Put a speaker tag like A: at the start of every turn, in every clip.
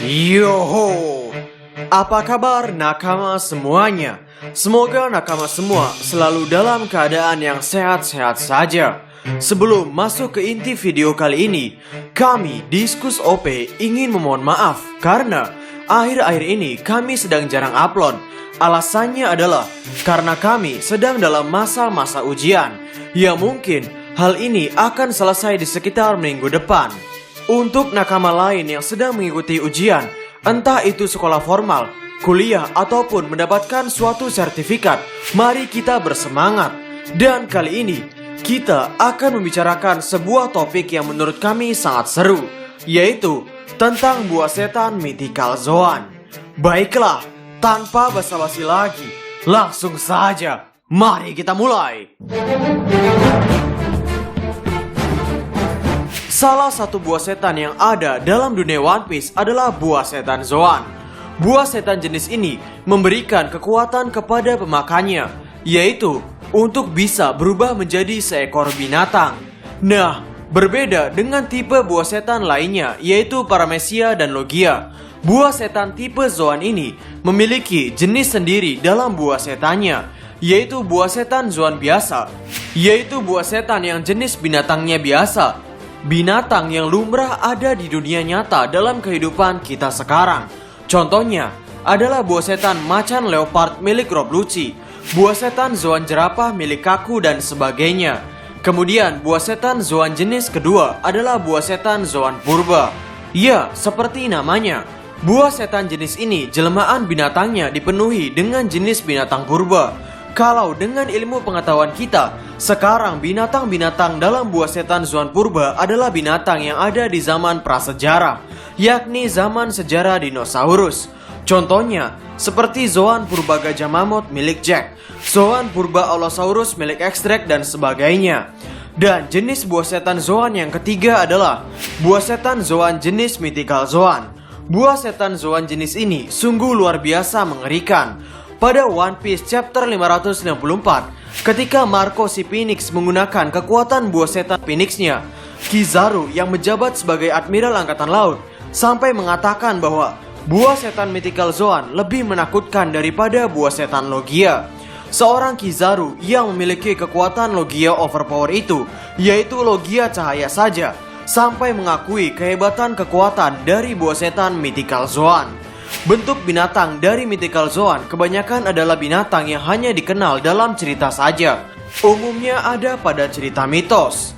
A: Yoho, apa kabar nakama semuanya? Semoga nakama semua selalu dalam keadaan yang sehat-sehat saja. Sebelum masuk ke inti video kali ini, kami Diskus OP ingin memohon maaf karena akhir-akhir ini kami sedang jarang upload. Alasannya adalah karena kami sedang dalam masa-masa ujian. Ya mungkin hal ini akan selesai di sekitar minggu depan. Untuk nakama lain yang sedang mengikuti ujian, entah itu sekolah formal, kuliah, ataupun mendapatkan suatu sertifikat, mari kita bersemangat. Dan kali ini, kita akan membicarakan sebuah topik yang menurut kami sangat seru, yaitu tentang buah setan Mythical Zoan. Baiklah, tanpa basa-basi lagi, langsung saja, mari kita mulai. Salah satu buah setan yang ada dalam dunia One Piece adalah buah setan Zoan. Buah setan jenis ini memberikan kekuatan kepada pemakannya, yaitu untuk bisa berubah menjadi seekor binatang. Nah, berbeda dengan tipe buah setan lainnya, yaitu Paramecia dan Logia. Buah setan tipe Zoan ini memiliki jenis sendiri dalam buah setannya, yaitu buah setan Zoan biasa, yaitu buah setan yang jenis binatangnya biasa. Binatang yang lumrah ada di dunia nyata dalam kehidupan kita sekarang. Contohnya adalah buah setan macan leopard milik Rob Lucci, buah setan Zoan jerapah milik Kaku dan sebagainya. Kemudian buah setan Zoan jenis kedua adalah buah setan Zoan purba. Ya, seperti namanya, buah setan jenis ini jelmaan binatangnya dipenuhi dengan jenis binatang purba. Kalau dengan ilmu pengetahuan kita, sekarang binatang-binatang dalam buah setan Zoan purba adalah binatang yang ada di zaman prasejarah, yakni zaman sejarah dinosaurus. Contohnya, seperti Zoan purba gajah mamut milik Jack, Zoan purba Allosaurus milik X-Drake dan sebagainya. Dan jenis buah setan Zoan yang ketiga adalah buah setan Zoan jenis Mythical Zoan. Buah setan Zoan jenis ini sungguh luar biasa mengerikan. Pada One Piece chapter 564, ketika Marco si Phoenix menggunakan kekuatan buah setan Phoenix-nya, Kizaru yang menjabat sebagai Admiral Angkatan Laut sampai mengatakan bahwa buah setan Mythical Zoan lebih menakutkan daripada buah setan Logia. Seorang Kizaru yang memiliki kekuatan Logia overpower itu, yaitu Logia cahaya saja, sampai mengakui kehebatan kekuatan dari buah setan Mythical Zoan. Bentuk binatang dari Mythical Zoan kebanyakan adalah binatang yang hanya dikenal dalam cerita saja. Umumnya ada pada cerita mitos.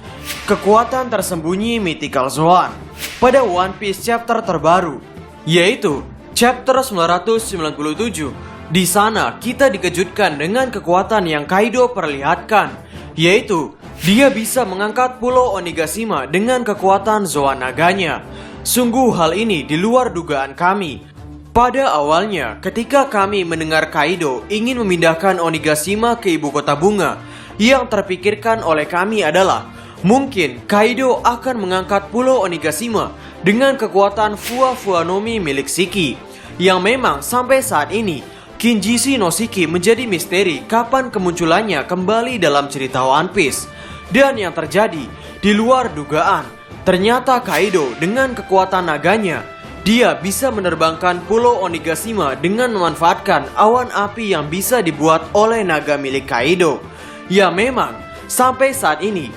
A: Kekuatan tersembunyi Mythical Zoan pada One Piece chapter terbaru, yaitu chapter 997. Di sana kita dikejutkan dengan kekuatan yang Kaido perlihatkan, yaitu dia bisa mengangkat pulau Onigashima dengan kekuatan Zoan naganya. Sungguh hal ini di luar dugaan kami. Pada awalnya, ketika kami mendengar Kaido ingin memindahkan Onigashima ke ibu kota bunga, yang terpikirkan oleh kami adalah mungkin Kaido akan mengangkat pulau Onigashima dengan kekuatan Fua Nomi milik Shiki, yang memang sampai saat ini Kinjisi no Shiki menjadi misteri kapan kemunculannya kembali dalam cerita One Piece. Dan yang terjadi di luar dugaan, ternyata Kaido dengan kekuatan naganya, dia bisa menerbangkan pulau Onigashima dengan memanfaatkan awan api yang bisa dibuat oleh naga milik Kaido. Ya memang, sampai saat ini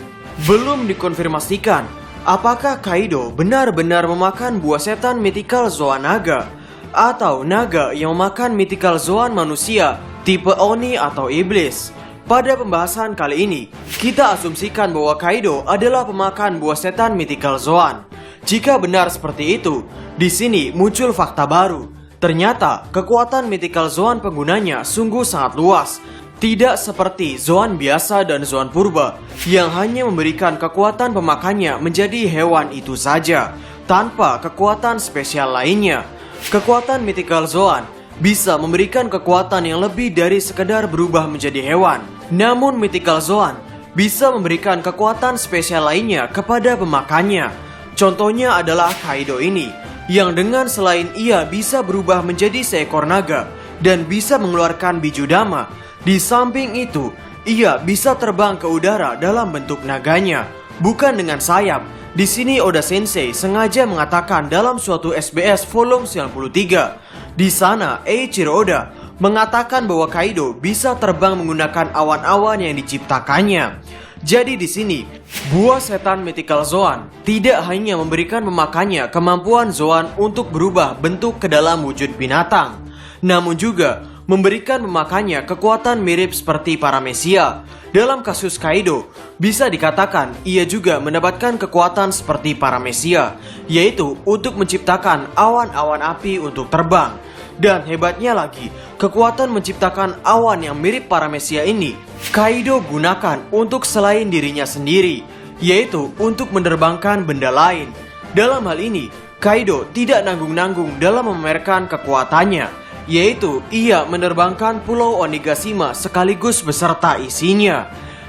A: belum dikonfirmasikan apakah Kaido benar-benar memakan buah setan Mythical Zoan naga, atau naga yang memakan Mythical Zoan manusia tipe Oni atau Iblis. Pada pembahasan kali ini, kita asumsikan bahwa Kaido adalah pemakan buah setan Mythical Zoan. Jika benar seperti itu, di sini muncul fakta baru. Ternyata kekuatan Mythical Zoan penggunanya sungguh sangat luas. Tidak seperti Zoan biasa dan Zoan purba yang hanya memberikan kekuatan pemakannya menjadi hewan itu saja, tanpa kekuatan spesial lainnya. Kekuatan Mythical Zoan bisa memberikan kekuatan yang lebih dari sekedar berubah menjadi hewan. Namun Mythical Zoan bisa memberikan kekuatan spesial lainnya kepada pemakannya. Contohnya adalah Kaido ini, yang dengan selain ia bisa berubah menjadi seekor naga dan bisa mengeluarkan biju dama, di samping itu ia bisa terbang ke udara dalam bentuk naganya, bukan dengan sayap, Di sini Oda Sensei sengaja mengatakan dalam suatu SBS volume 93. Di sana Eiichiro Oda mengatakan bahwa Kaido bisa terbang menggunakan awan-awan yang diciptakannya. Jadi di sini buah setan Mythical Zoan tidak hanya memberikan pemakannya kemampuan Zoan untuk berubah bentuk ke dalam wujud binatang, namun juga memberikan pemakannya kekuatan mirip seperti Paramecia. Dalam kasus Kaido, bisa dikatakan ia juga mendapatkan kekuatan seperti Paramecia, yaitu untuk menciptakan awan-awan api untuk terbang. Dan hebatnya lagi, kekuatan menciptakan awan yang mirip Paramecia ini Kaido gunakan untuk selain dirinya sendiri, yaitu untuk menerbangkan benda lain. Dalam hal ini, Kaido tidak nanggung-nanggung dalam memamerkan kekuatannya, yaitu ia menerbangkan Pulau Onigashima sekaligus beserta isinya.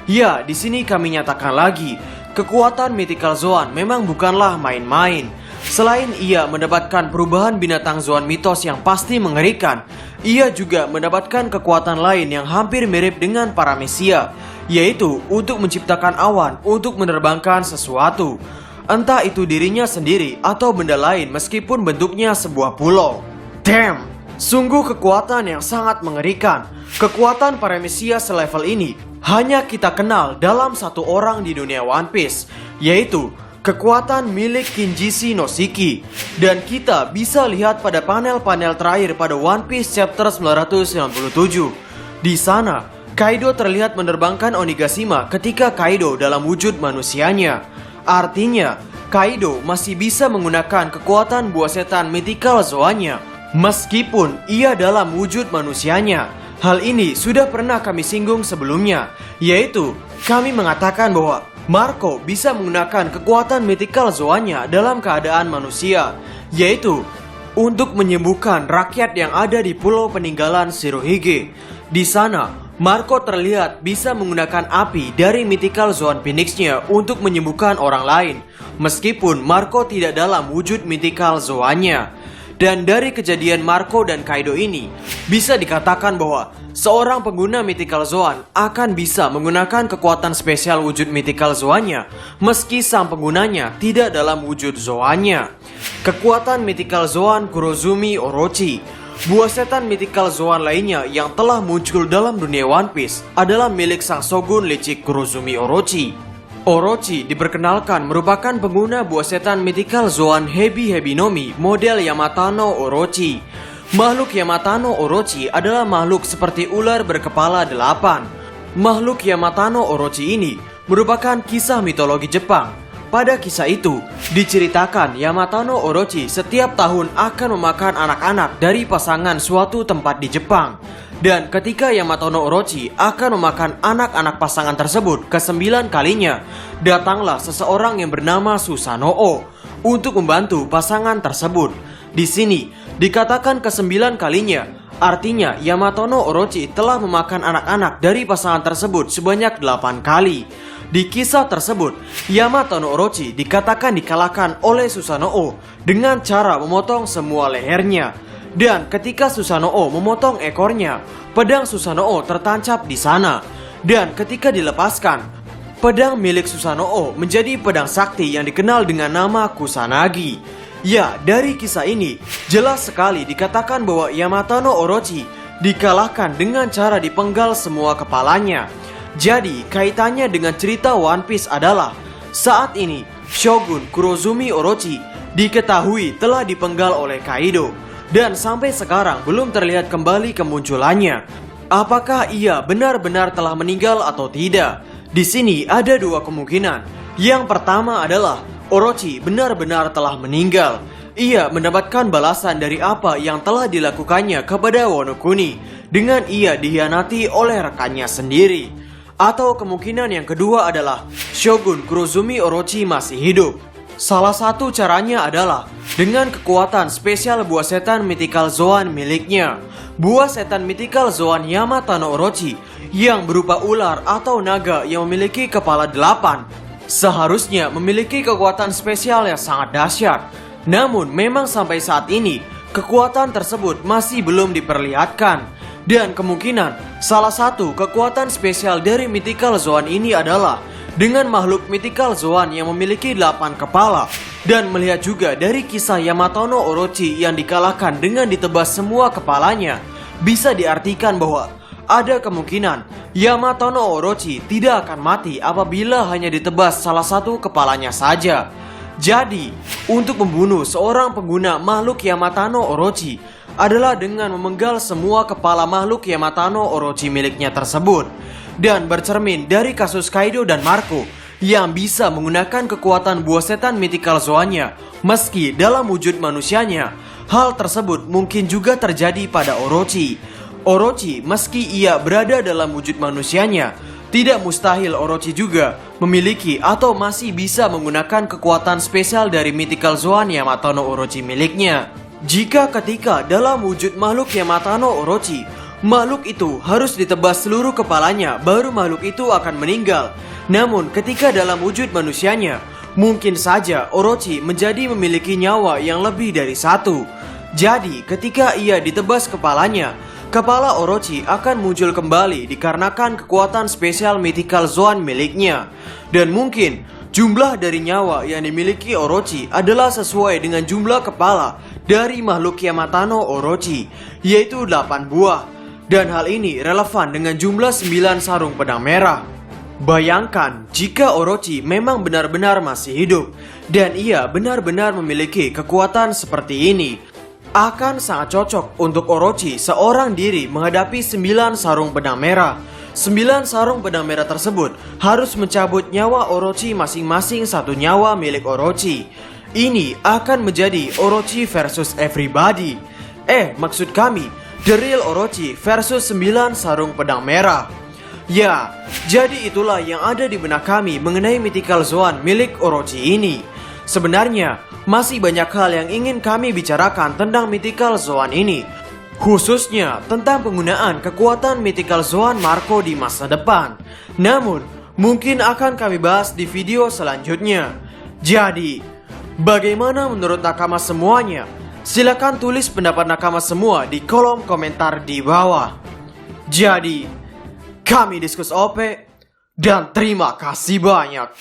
A: Ya, di sini kami nyatakan lagi, kekuatan Mythical Zoan memang bukanlah main-main. Selain ia mendapatkan perubahan binatang Zoan mitos yang pasti mengerikan, ia juga mendapatkan kekuatan lain yang hampir mirip dengan Paramecia, yaitu untuk menciptakan awan untuk menerbangkan sesuatu. Entah itu dirinya sendiri atau benda lain meskipun bentuknya sebuah pulau. Damn! Sungguh kekuatan yang sangat mengerikan. Kekuatan Paramecia selevel ini hanya kita kenal dalam satu orang di dunia One Piece, yaitu kekuatan milik Kinjisi no Shiki. Dan kita bisa lihat pada panel-panel terakhir pada One Piece chapter 997. Di sana, Kaido terlihat menerbangkan Onigashima ketika Kaido dalam wujud manusianya. Artinya, Kaido masih bisa menggunakan kekuatan buah setan Mythical Zoan-nya meskipun ia dalam wujud manusianya. Hal ini sudah pernah kami singgung sebelumnya, yaitu kami mengatakan bahwa Marco bisa menggunakan kekuatan Mythical Zoan-nya dalam keadaan manusia, yaitu untuk menyembuhkan rakyat yang ada di pulau peninggalan Shirohige. Di sana, Marco terlihat bisa menggunakan api dari Mythical Zoan Phoenix-nya untuk menyembuhkan orang lain, meskipun Marco tidak dalam wujud Mythical Zoan-nya. Dan dari kejadian Marco dan Kaido ini, bisa dikatakan bahwa seorang pengguna Mythical Zoan akan bisa menggunakan kekuatan spesial wujud Mythical Zoan-nya meski sang penggunanya tidak dalam wujud Zoan-nya. Kekuatan Mythical Zoan Kurozumi Orochi. Buah setan Mythical Zoan lainnya yang telah muncul dalam dunia One Piece adalah milik sang Shogun licik Kurozumi Orochi. Orochi diperkenalkan merupakan pengguna buah setan Mythical Zoan Hebi Nomi model Yamatano Orochi. Makhluk Yamatano Orochi adalah makhluk seperti ular berkepala 8. Makhluk Yamatano Orochi ini merupakan kisah mitologi Jepang. Pada kisah itu, diceritakan Yamatano Orochi setiap tahun akan memakan anak-anak dari pasangan suatu tempat di Jepang. Dan ketika Yamatano Orochi akan memakan anak-anak pasangan tersebut ke-9 kalinya, datanglah seseorang yang bernama Susanoo untuk membantu pasangan tersebut. Di sini dikatakan ke-9 kalinya, artinya Yamatano Orochi telah memakan anak-anak dari pasangan tersebut sebanyak 8 kali. Di kisah tersebut, Yamatano Orochi dikatakan dikalahkan oleh Susanoo dengan cara memotong semua lehernya. Dan ketika Susanoo memotong ekornya, pedang Susanoo tertancap di sana. Dan ketika dilepaskan, pedang milik Susanoo menjadi pedang sakti yang dikenal dengan nama Kusanagi. Ya, dari kisah ini jelas sekali dikatakan bahwa Yamatano Orochi dikalahkan dengan cara dipenggal semua kepalanya. Jadi kaitannya dengan cerita One Piece adalah saat ini Shogun Kurozumi Orochi diketahui telah dipenggal oleh Kaido. Dan sampai sekarang belum terlihat kembali kemunculannya. Apakah ia benar-benar telah meninggal atau tidak? Di sini ada dua kemungkinan. Yang pertama adalah Orochi benar-benar telah meninggal. Ia mendapatkan balasan dari apa yang telah dilakukannya kepada Wano Kuni dengan ia dihianati oleh rekannya sendiri. Atau kemungkinan yang kedua adalah Shogun Kurozumi Orochi masih hidup. Salah satu caranya adalah dengan kekuatan spesial buah setan Mythical Zoan miliknya. Buah setan Mythical Zoan Yamatano Orochi yang berupa ular atau naga yang memiliki kepala 8 seharusnya memiliki kekuatan spesial yang sangat dahsyat. Namun memang sampai saat ini kekuatan tersebut masih belum diperlihatkan. Dan kemungkinan salah satu kekuatan spesial dari Mythical Zoan ini adalah dengan makhluk mythical Zoan yang memiliki 8 kepala. Dan melihat juga dari kisah Yamato no Orochi yang dikalahkan dengan ditebas semua kepalanya, bisa diartikan bahwa ada kemungkinan Yamato no Orochi tidak akan mati apabila hanya ditebas salah satu kepalanya saja. Jadi, untuk membunuh seorang pengguna makhluk Yamato no Orochi adalah dengan memenggal semua kepala makhluk Yamato no Orochi miliknya tersebut. Dan bercermin dari kasus Kaido dan Marco yang bisa menggunakan kekuatan buah setan mythical Zoan-nya meski dalam wujud manusianya, hal tersebut mungkin juga terjadi pada Orochi. Orochi meski ia berada dalam wujud manusianya, tidak mustahil Orochi juga memiliki atau masih bisa menggunakan kekuatan spesial dari mythical Zoan Yamato no Orochi miliknya. Jika ketika dalam wujud makhluk Yamato no Orochi, makhluk itu harus ditebas seluruh kepalanya baru makhluk itu akan meninggal. Namun ketika dalam wujud manusianya, mungkin saja Orochi menjadi memiliki nyawa yang lebih dari satu. Jadi ketika ia ditebas kepalanya, kepala Orochi akan muncul kembali dikarenakan kekuatan spesial mythical Zoan miliknya. Dan mungkin jumlah dari nyawa yang dimiliki Orochi adalah sesuai dengan jumlah kepala dari makhluk Yamato no Orochi, yaitu 8 buah. Dan hal ini relevan dengan jumlah 9 sarung pedang merah. Bayangkan jika Orochi memang benar-benar masih hidup dan ia benar-benar memiliki kekuatan seperti ini. Akan sangat cocok untuk Orochi seorang diri menghadapi 9 sarung pedang merah. 9 sarung pedang merah tersebut harus mencabut nyawa Orochi masing-masing satu nyawa milik Orochi. Ini akan menjadi Orochi versus everybody. Maksud kami, The Real Orochi versus 9 sarung pedang merah. Ya, jadi itulah yang ada di benak kami mengenai mythical Zoan milik Orochi ini. Sebenarnya, masih banyak hal yang ingin kami bicarakan tentang mythical Zoan ini, khususnya tentang penggunaan kekuatan mythical Zoan Marco di masa depan. Namun, mungkin akan kami bahas di video selanjutnya. Jadi, bagaimana menurut nakama semuanya? Silakan tulis pendapat nakama semua di kolom komentar di bawah. Jadi, kami Diskus OP dan terima kasih banyak.